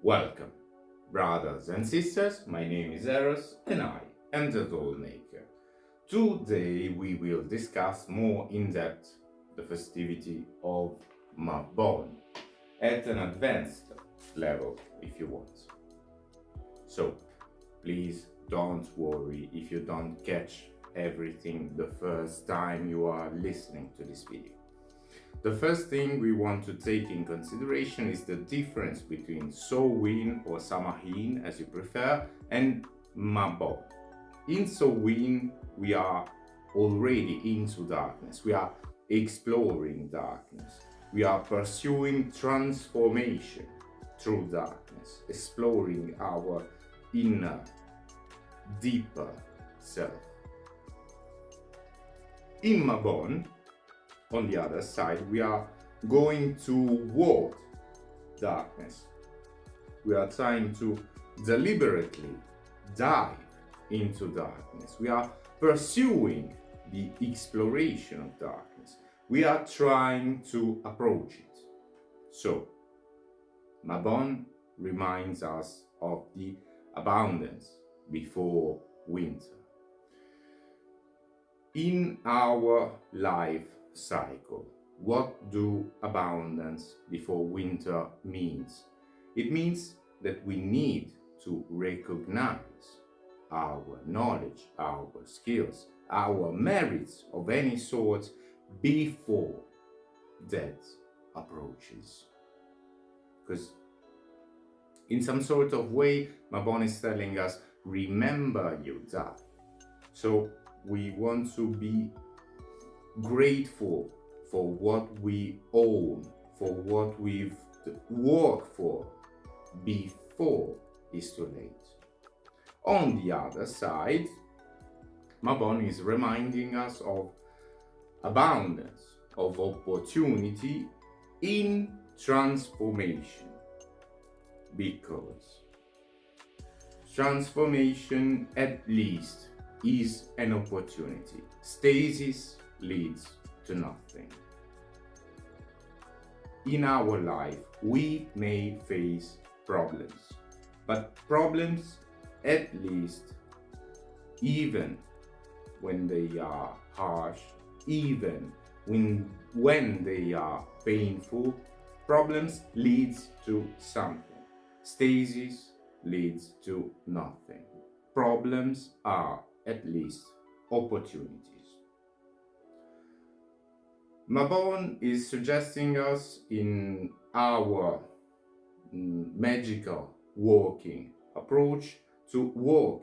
Welcome, brothers and sisters. My name is Eros and I am the Maker. Today we will discuss more in depth the festivity of Mabon at an advanced level, if you want. So please don't worry if you don't catch everything the first time you are listening to this video. The first thing we want to take in consideration is the difference between Samhain or Samhain, as you prefer, and Mabon. In Samhain, we are already into darkness. We are exploring darkness. We are pursuing transformation through darkness, exploring our inner, deeper self. In Mabon, on the other side, we are going toward darkness. We are trying to deliberately dive into darkness. We are pursuing the exploration of darkness. We are trying to approach it. So, Mabon reminds us of the abundance before winter. In our life cycle, what do abundance before winter means? It means that we need to recognize our knowledge, our skills, our merits of any sort before that approaches. Because in some sort of way, Mabon is telling us, remember you die. So we want to be grateful for what we own, for what we've worked for before it's too late. On the other side, Mabon is reminding us of abundance, of opportunity in transformation, because transformation at least is an opportunity. Stasis leads to nothing. In our life, we may face problems, but problems, at least, even when they are harsh, even when they are painful, problems leads to something. Stasis leads to nothing. Problems are at least opportunities. Mabon is suggesting us in our magical working approach to work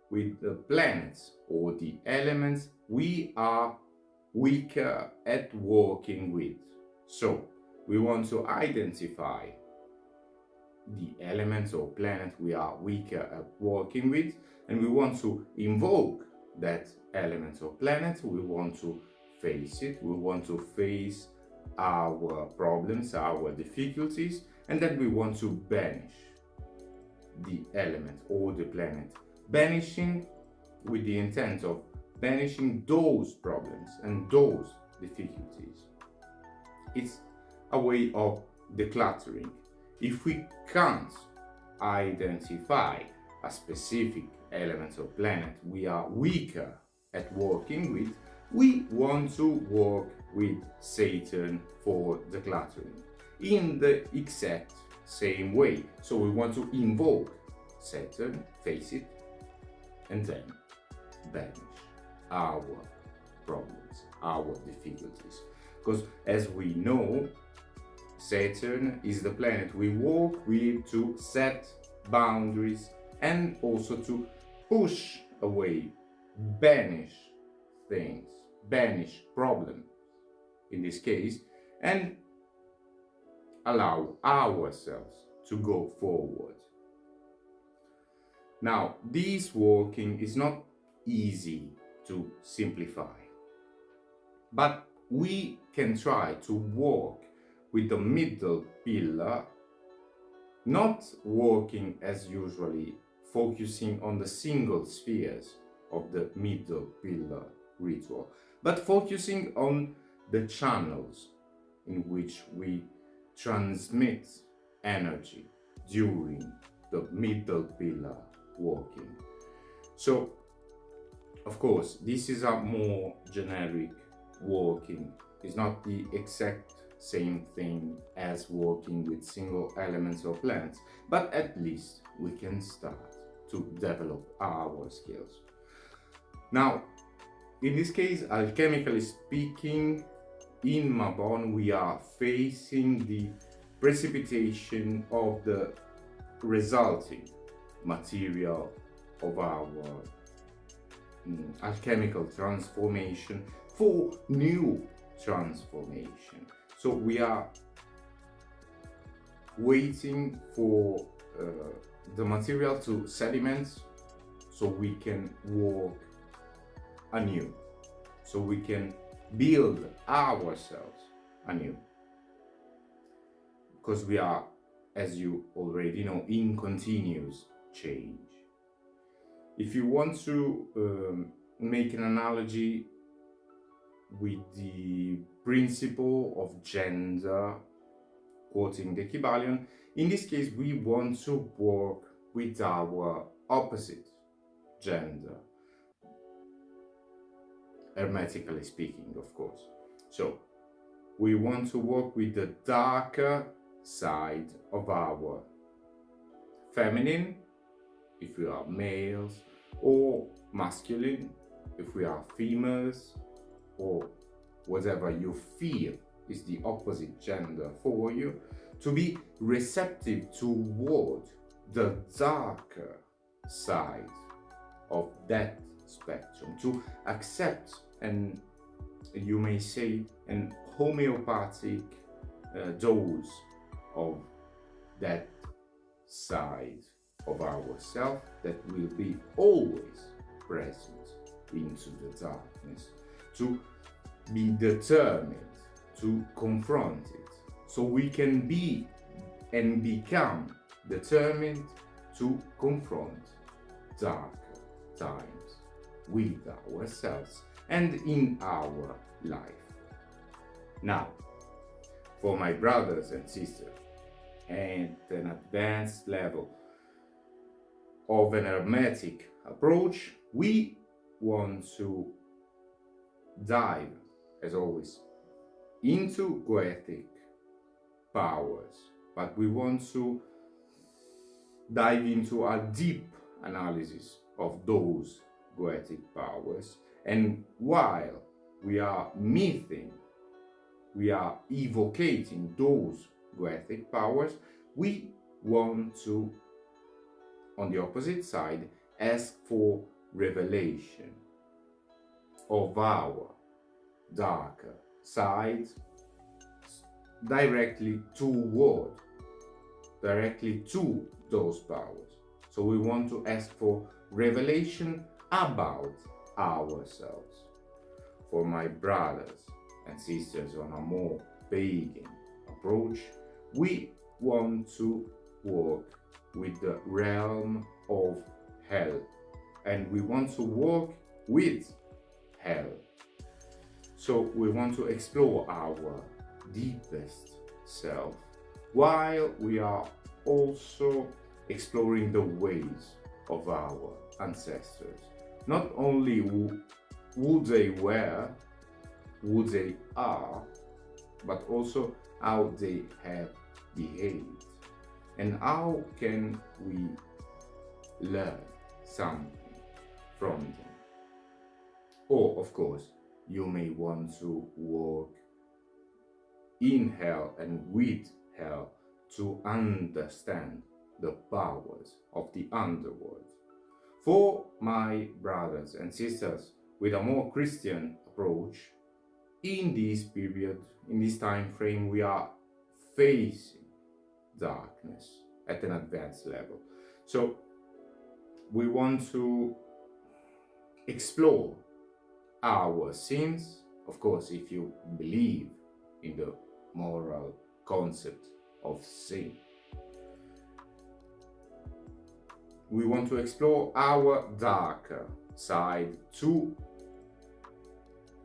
with the planets or the elements we are weaker at working with. So we want to identify the elements or planet we are weaker at working with, and we want to invoke that element or planet. We want to face it. We want to face our problems, our difficulties, and then we want to banish the element or the planet. Banishing with the intent of banishing those problems and those difficulties. It's a way of decluttering. If we can't identify a specific element or planet we are weaker at working with, we want to work with Saturn for decluttering in the exact same way. So we want to invoke Saturn, face it, and then banish our problems, our difficulties. Because as we know, Saturn is the planet we work with to set boundaries and also to push away, banish things, banish problems in this case, and allow ourselves to go forward. Now, this working is not easy to simplify, but we can try to work with the middle pillar, not working as usually, focusing on the single spheres of the middle pillar ritual, but focusing on the channels in which we transmit energy during the middle pillar walking. So, of course, this is a more generic walking. It's not the exact same thing as working with single elements or plants, but at least we can start to develop our skills. Now, in this case, alchemically speaking, in Mabon we are facing the precipitation of the resulting material of our alchemical transformation for new transformation. So we are waiting for the material to sediment so we can walk anew, so we can build ourselves anew, because we are, as you already know, in continuous change. If you want to make an analogy with the principle of gender, quoting the Kybalion, in this case we want to work with our opposite gender, hermetically speaking, of course. So we want to work with the darker side of our feminine, if we are males, or masculine, if we are females, or whatever you feel is the opposite gender for you, to be receptive toward the darker side of that spectrum, to accept, and you may say, an homeopathic dose of that side of ourself that will be always present into the darkness, to be determined to confront it, so we can be and become determined to confront darker times with ourselves and in our life. Now, for my brothers and sisters at an advanced level of an hermetic approach, we want to dive, as always, into goetic powers, but we want to dive into a deep analysis of those goetic powers. And while we are mything, we are evocating those goetic powers, we want to, on the opposite side, ask for revelation of our darker side directly to those powers. So we want to ask for revelation about ourselves. For my brothers and sisters on a more pagan approach, we want to work with the realm of hell, and we want to work with hell. So we want to explore our deepest self, while we are also exploring the ways of our ancestors. Not only who they were, who they are, but also how they have behaved, and how can we learn something from them. Or, of course, you may want to work in hell and with hell to understand the powers of the underworld. For my brothers and sisters with a more Christian approach, in this period, in this time frame, we are facing darkness at an advanced level. So we want to explore our sins, of course, if you believe in the moral concept of sin. We want to explore our darker side to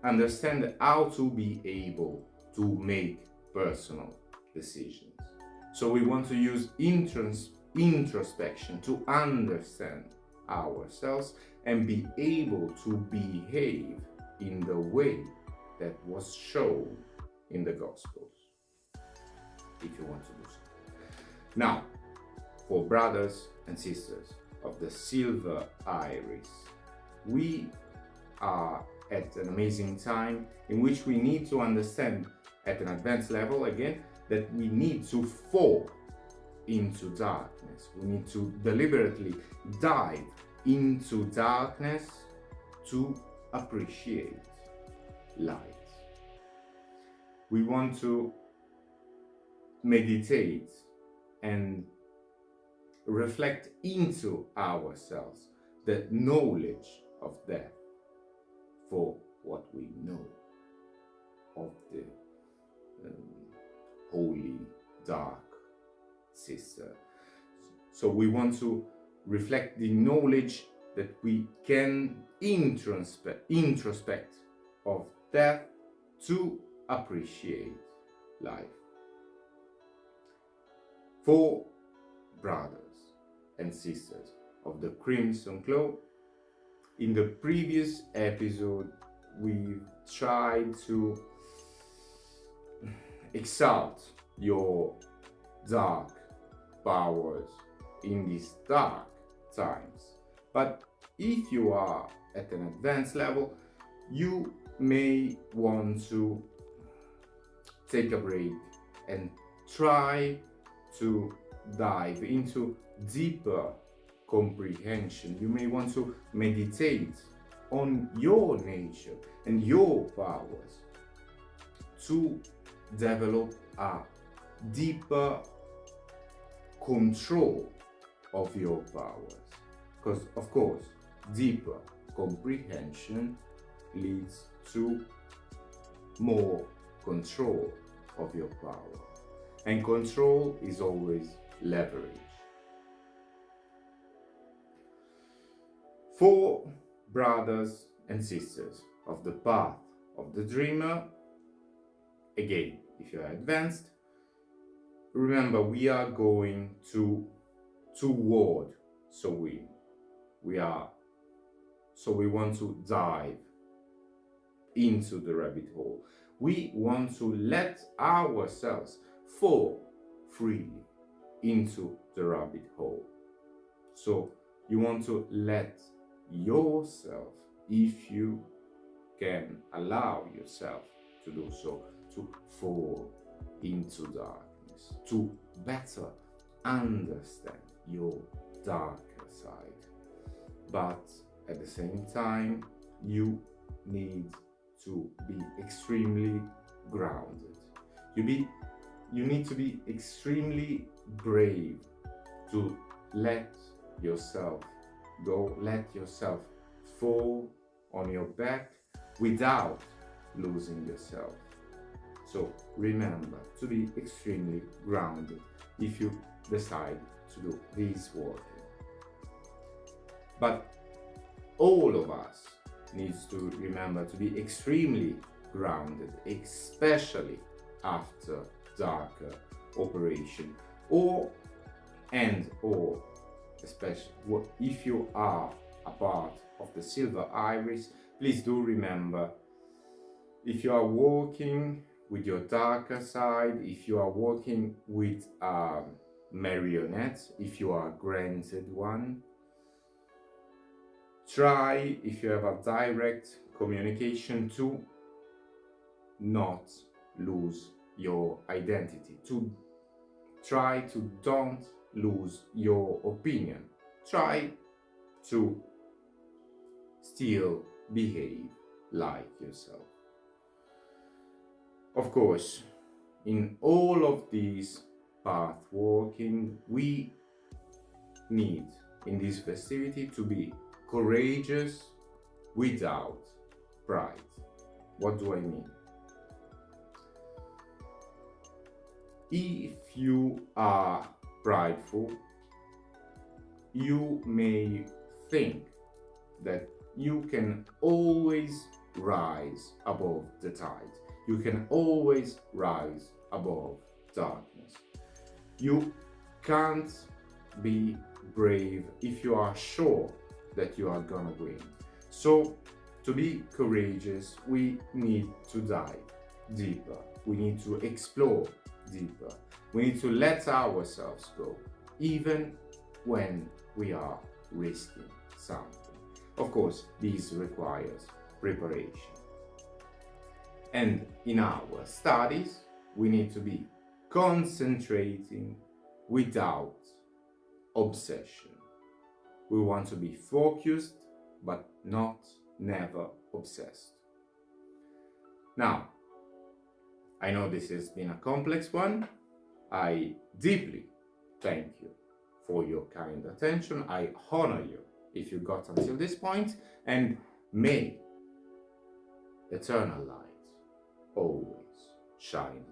understand how to be able to make personal decisions. So we want to use introspection to understand ourselves and be able to behave in the way that was shown in the Gospels, if you want to do so. Now, for brothers and sisters of the Silver Iris, we are at an amazing time in which we need to understand at an advanced level again that we need to fall into darkness. We need to deliberately dive into darkness to appreciate light. We want to meditate and reflect into ourselves the knowledge of death for what we know of the holy dark sister. So we want to reflect the knowledge that we can introspect of death to appreciate life. For brothers and sisters of the Crimson Cloak, in the previous episode we tried to exalt your dark powers in these dark times. But if you are at an advanced level, you may want to take a break and try to dive into deeper comprehension. You may want to meditate on your nature and your powers to develop a deeper control of your powers. Because, of course, deeper comprehension leads to more control of your power. And control is always leverage. For brothers and sisters of the path of the dreamer, again, if you are advanced, remember we are going toward, so we want to dive into the rabbit hole. We want to let ourselves fall freely into the rabbit hole. So you want to let yourself, if you can allow yourself to do so, to fall into darkness, to better understand your darker side. But at the same time, you need to be extremely grounded. You need to be extremely brave to let yourself go, let yourself fall on your back without losing yourself. So remember to be extremely grounded if you decide to do this work. But all of us needs to remember to be extremely grounded, especially after darker operation, or especially if you are a part of the Silver Iris. Please do remember, if you are working with your darker side, if you are working with a marionette, if you are granted one, try, if you have a direct communication, to not lose your identity, to try to don't lose your opinion, try to still behave like yourself. Of course, in all of these path walking, we need in this festivity to be courageous without pride. What do I mean? If you are prideful, you may think that you can always rise above the tide. You can always rise above darkness. You can't be brave if you are sure that you are gonna win. So, to be courageous, we need to dive deeper. We need to explore deeper. We need to let ourselves go, even when we are risking something. Of course, this requires preparation. And in our studies, we need to be concentrating without obsession. We want to be focused, but never obsessed. Now, I know this has been a complex one. I deeply thank you for your kind attention. I honor you if you got until this point, and may eternal light always shine